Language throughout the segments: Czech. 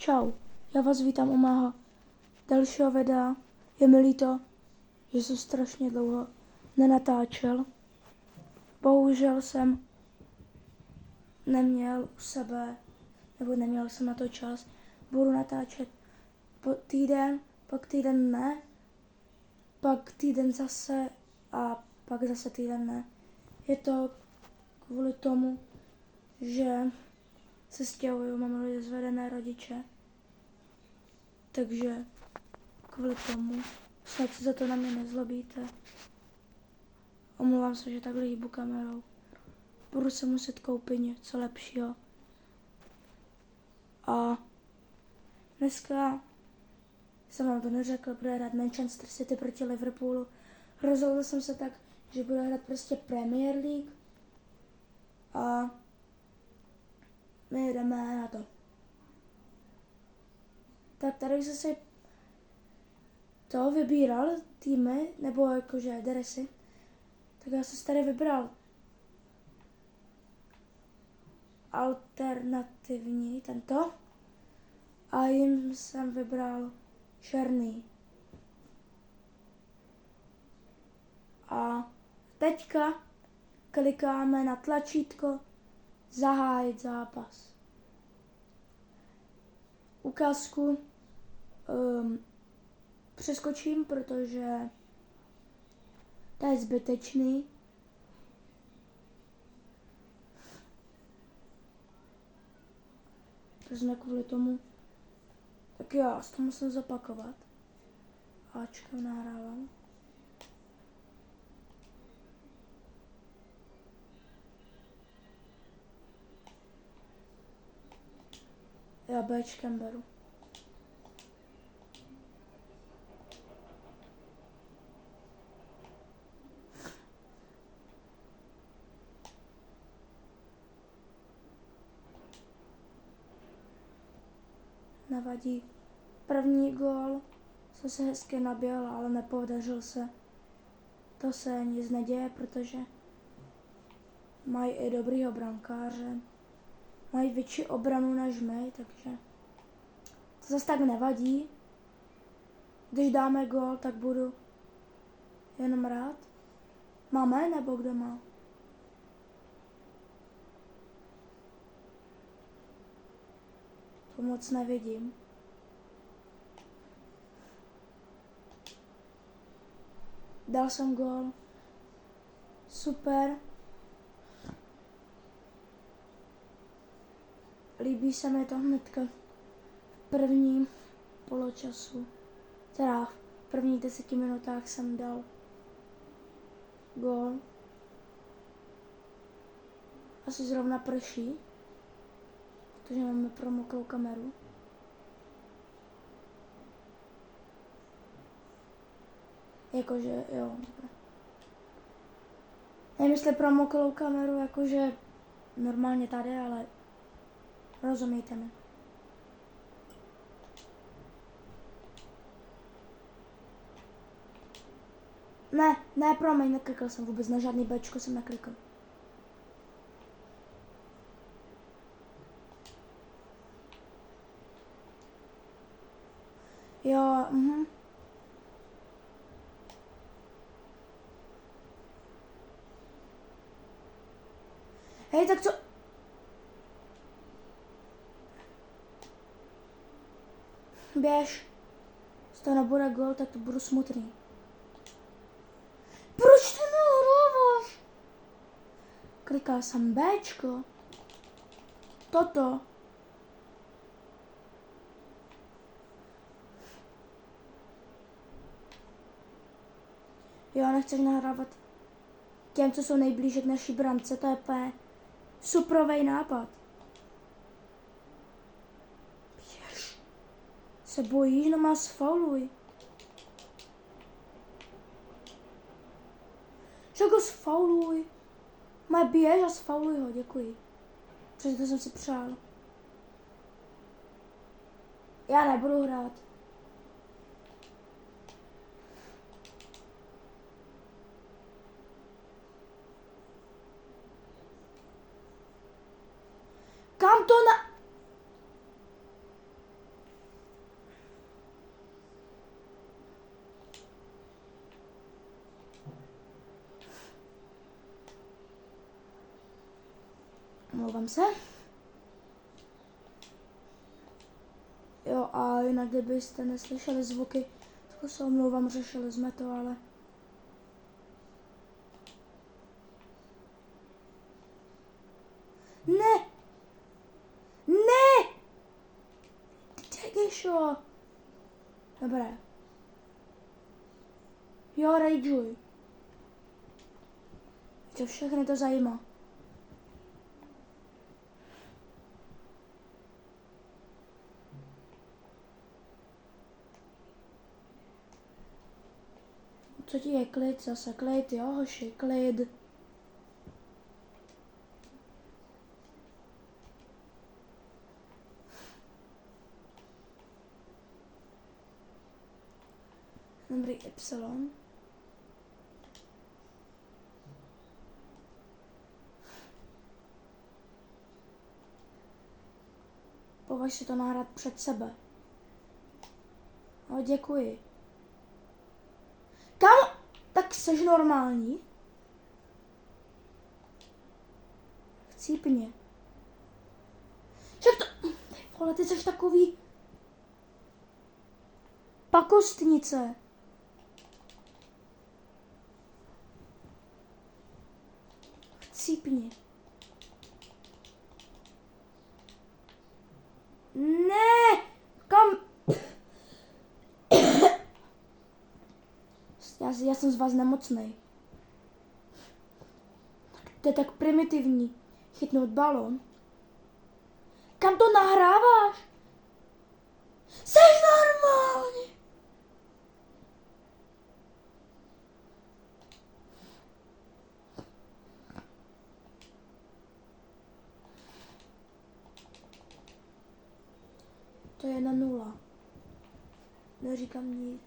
Čau, já vás vítám u mého dalšího videa. Je mi líto, že jsem strašně dlouho nenatáčel. Bohužel jsem neměl u sebe, nebo neměl jsem na to čas. Budu natáčet týden, pak týden ne, pak týden zase a pak zase týden ne. Je to kvůli tomu, že se stěhuju, mám rozvedené rodiče. Takže kvůli tomu snad se za to na mě nezlobíte. Omlouvám se, že takhle hýbu kamerou. Budu se muset koupit něco lepšího. A dneska jsem vám to neřekl, bude hrát Manchester City proti Liverpoolu. Rozhodl jsem se tak, že budu hrát prostě Premier League. A my jdeme na to. Tak tady jsem si to vybíral týmy, nebo jakože dresy. Tak já jsem tady vybral alternativní tento a jim jsem vybral černý. A teďka klikáme na tlačítko zahájit zápas. Ukázku přeskočím, protože to je zbytečný. Protože kvůli tomu. Tak jo, já to musím zopakovat. Ačkem nahrávám. Já Bčkem beru. Nevadí. První gól jsem se hezky naběl, ale nepodařil se. To se nic neděje, protože mají i dobrýho brankáře. Mají větší obranu než my, takže to zase tak nevadí. Když dáme gól, tak budu jenom rád. Máme nebo kdo má? To moc nevidím. Dal jsem gól. Super. Líbí se mi to hnedka v prvním poločasu. Teda v prvních 10 minutách jsem dal gól. Asi zrovna prší, protože máme promoklou kameru. Jakože, jo. Nevím, jestli promoklou kameru, jakože normálně tady, ale rozumíte mi. Ne, promiň, neklikal jsem vůbec, na žádný Bčko jsem neklikal. Jo, Hej, tak co? Běž. Z toho nebude gól, tak to budu smutný. Proč ty nehráváš? Klikal jsem Bčko. Toto. Jo, nechceš nahrávat těm, co jsou nejblíže k naší brance, to je úplně suprovej nápad. Běž. Se bojíš, no má sfauluj. Že go sfauluj. Má běž a sfauluj ho, děkuji. Protože to jsem si přál. Já nebudu hrát. Kam to na... Omlouvám se. Jo, a jinak kdybyste neslyšeli zvuky, tak se omlouvám, řešili jsme to, ale... Ne! Ne! Tegešo! Dobré. Jo, rageuj. To všechny to zajímá. Co ti je klid, zase klid, jo hoši, klid. Dobrý Y. Považ si to nahrát před sebe. No, děkuji. Kam? Tak seš normální? Chcípně. Však to... Vole, ty seš takový... Pakostnice. Chcípni. Ne! Kam? Já jsem z vás nemocnej. To je tak primitivní. Chytnout balón. Kam to nahráváš? Jseš normální! To je 1-0. Neříkám nic.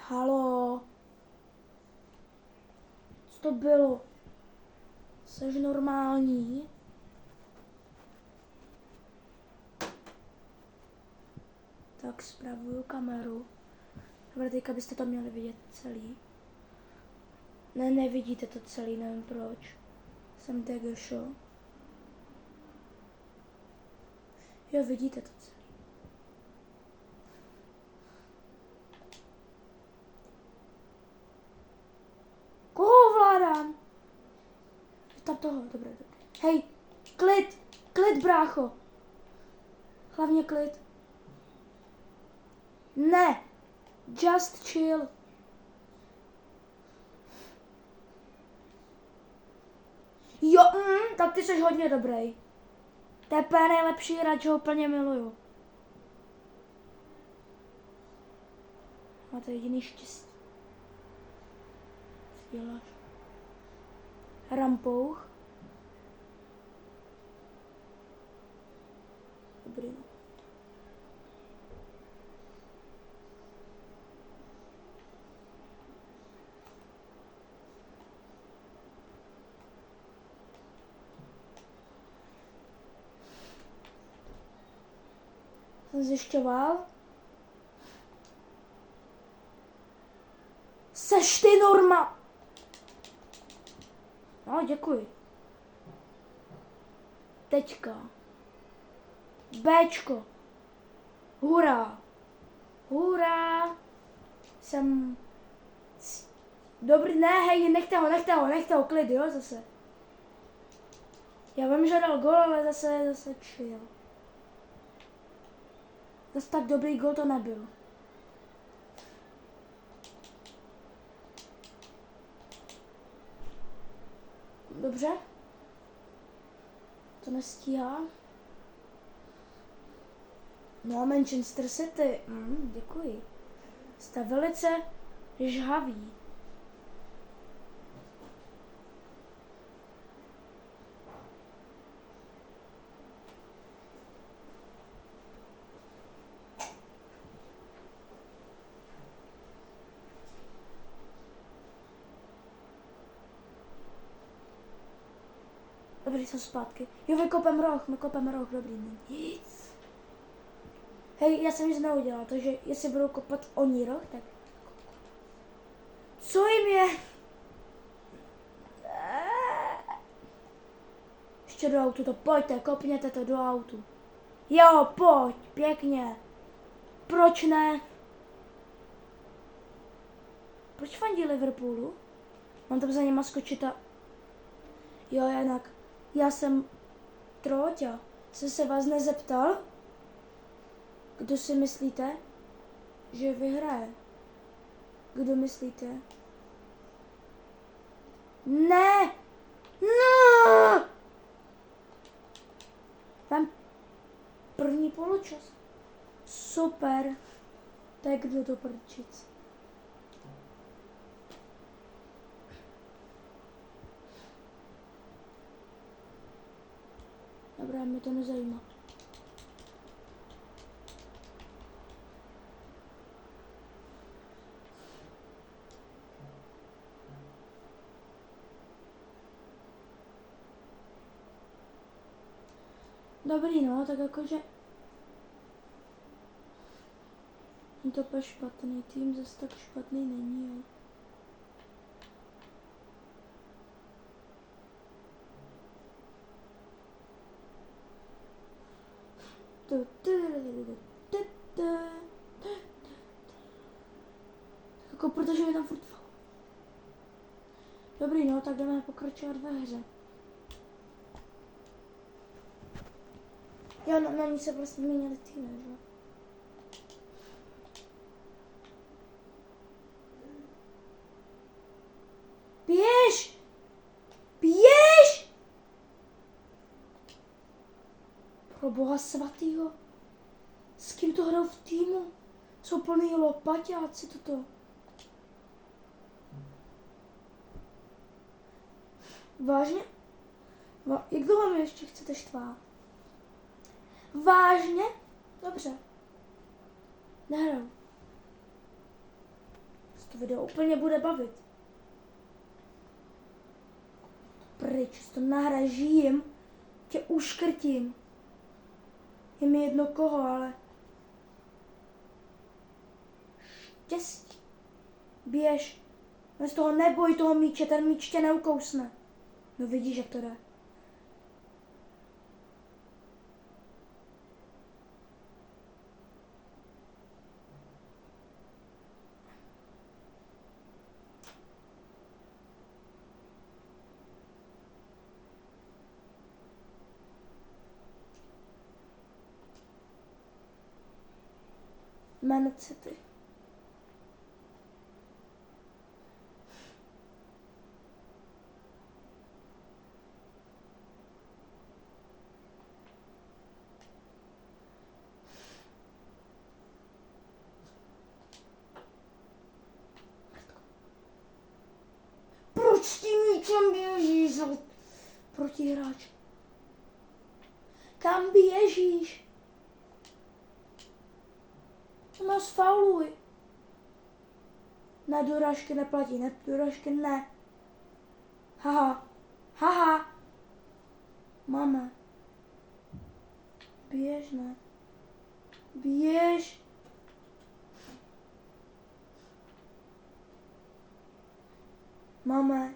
Halo? Co to bylo? Jseš normální? Tak spravuju kameru. Dobré, teďka byste to měli vidět celý. Ne, nevidíte to celý, nevím proč. Jsem Tegešo. Jo, vidíte to celý. Koho ovládám? Tam toho, dobré. Hej, klid, brácho. Hlavně klid. Ne, just chill. Jo, tak ty jsi hodně dobrý. TP nejlepší hráč, ho úplně miluju. Máte jediný štěstí. Co děláš? Rampouch. Dobrý. Jsem zjišťoval. Seš ty norma. No, děkuji. Teďka. Bčko. Hurá. Hurá. Jsem... Dobrý, ne, hej, nechte ho, klid, jo, zase. Já vím, že dal gol, ale zase chill. Zase tak dobrý gol to nebyl. Dobře. To nestíhá. No, Manchester City. Děkuji. Jste velice žhaví. Dobrý, jsou zpátky. Jo, my kopeme roh, dobrý, nic. Hej, já jsem nic neudělal, takže jestli budou kopat oni roh, tak... Co jim je? Ještě do autu to pojďte, kopněte to do autu. Jo, pojď, pěkně. Proč ne? Proč fandí Liverpoolu? Mám tam za něma skočit a... Jo, jinak. Já jsem Tróťa. Jsem se vás nezeptal? Kdo si myslíte, že vyhraje? Kdo myslíte? Ne! No! Tam první poločas. Super. Tak kdo to prčic? Dobrá, mě to nezajímá. Dobrý, no, tak jakože... Je to úplně špatný tým, zase tak špatný není, jo. Jako protože mi tam furt... Dobrý, no, tak jdeme pokračovat ve hře. Jo, na ní se vlastně měnili týmy, že? Běž! Běž! Pro boha svatýho. S kým to hrál v týmu? Jsou plný lopaťáci toto. Vážně? Jak dlouho mi ještě chcete štvát? Vážně? Dobře. Nehraju. To video úplně bude bavit. Pryč, to nahražím, tě uškrtím. Je mi jedno koho, ale... Štěstí. Běž. Z toho neboj toho míče, ten míč tě neukousne. No vidíš, jak to jde. Man City. Proč s tím míčem běžíš za protihráč? Kam běžíš? No sfauluj. Ne, dorážky neplatí, ne, dorážky ne. Haha, haha. Máme. Běž, ne. Běž. Máme.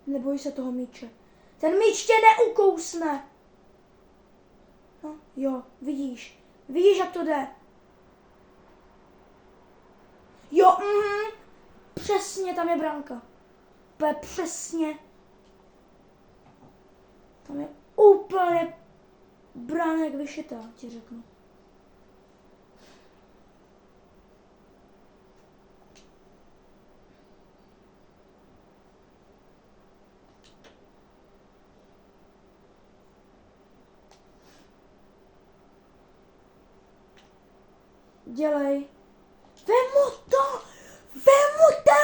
Neboj se toho míče. Ten míč tě neukousne. No, jo, vidíš. Vidíš, jak to jde. Jo, přesně, tam je branka. Úplně přesně. Tam je úplně bránek vyšitá, ti řeknu. Dělej. Vemu to! Vemu to!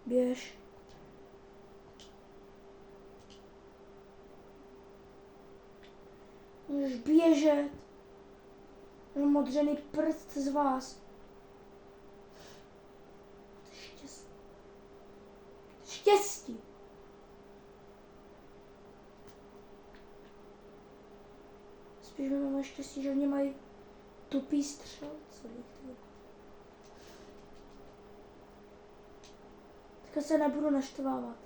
Běž. Můžeš běžet. Modřený prst z vás. Štěstí. Štěstí. Spíš mi máme štěstí, že oni mají tupý střelce. Teďka se nebudu naštvávat.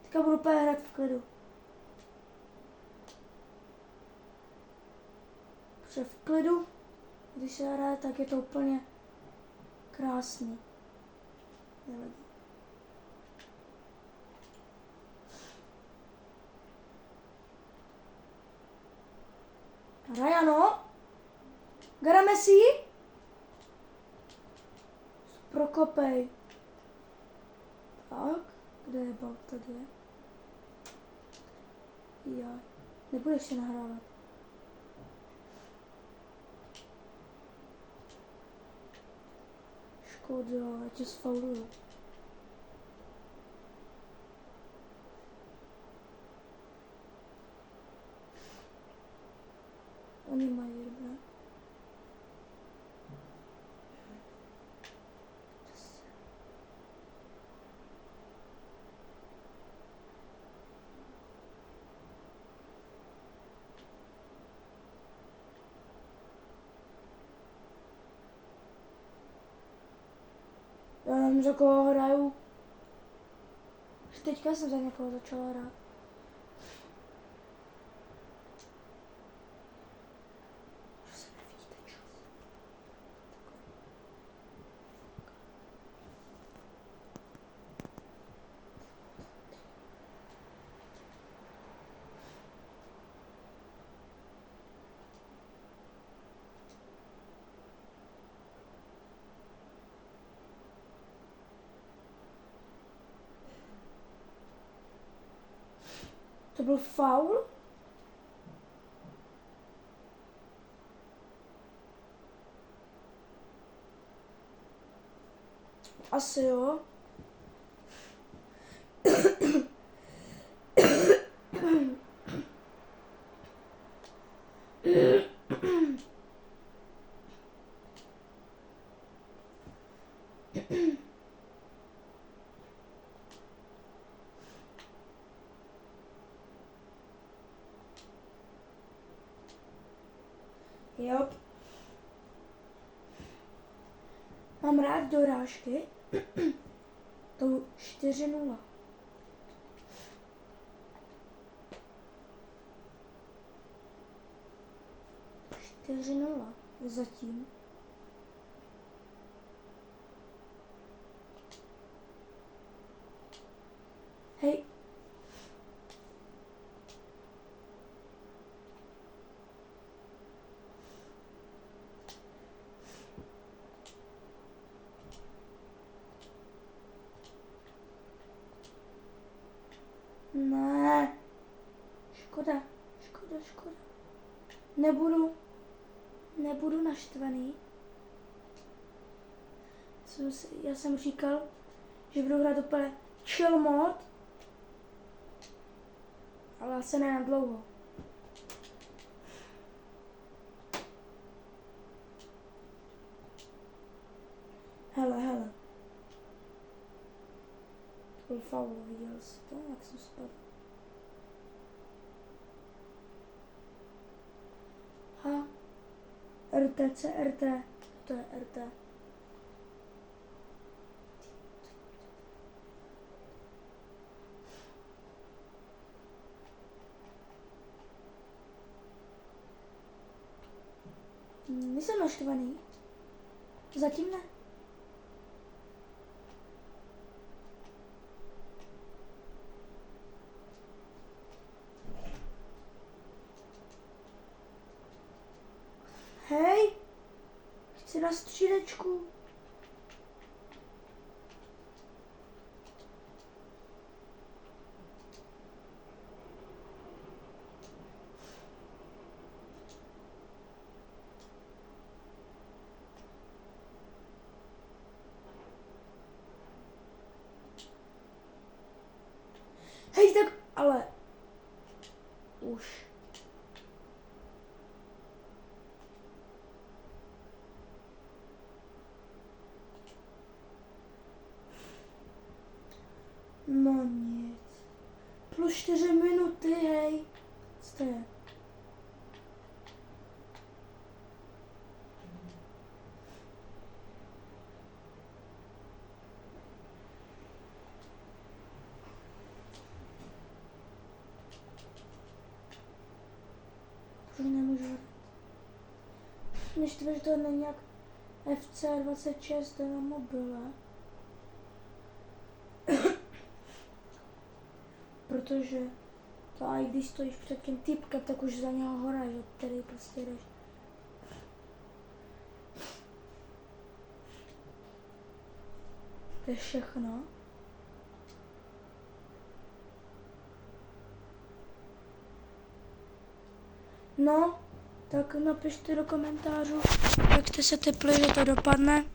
Teďka budu úplně hrát v klidu. Protože v klidu, když se hraje, tak je to úplně krásný. Nevadí. Rajano? Garame si? Prokopej. Tak, kde je bal? Tady je. Já. Nebudeš si nahrávat. Škoda, já tě sfauluju. Oni mají dobré. Já nevím, za koho hraju. Už teďka jsem za někoho začala hrát. Že se nevidíte čas. To byl faul? Asi jo. Jo. Mám rád dorážky. To 4-0. Zatím. Hej. Ne. Škoda. Nebudu naštvaný. Já jsem říkal, že budu hrát úplně chill mod, ale asi ne na dlouho. Hele. To byl faul, viděl jsi to, jak jsem spadl. RT. To je RT. Nejsem naštvaný. Zatím ne. Hej, chci na střídečku. Hej, tak, ale už. No nic. Plus 4 minuty, hej. Co to je? Už nemůžu hrát. Než to, že to není jak FC26 na mobile. Protože to i když stojíš před tím typkem, tak už za něho hora, že který prostě jdeš. To je všechno. No, tak napište do komentářů, jak jste se tepli, že to dopadne.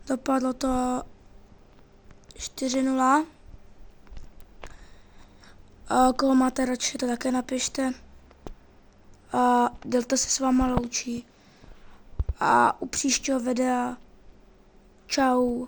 Dopadlo to 4-0. A koho máte radši, to také napište. A Delta se s váma loučí. A u příštího videa čau.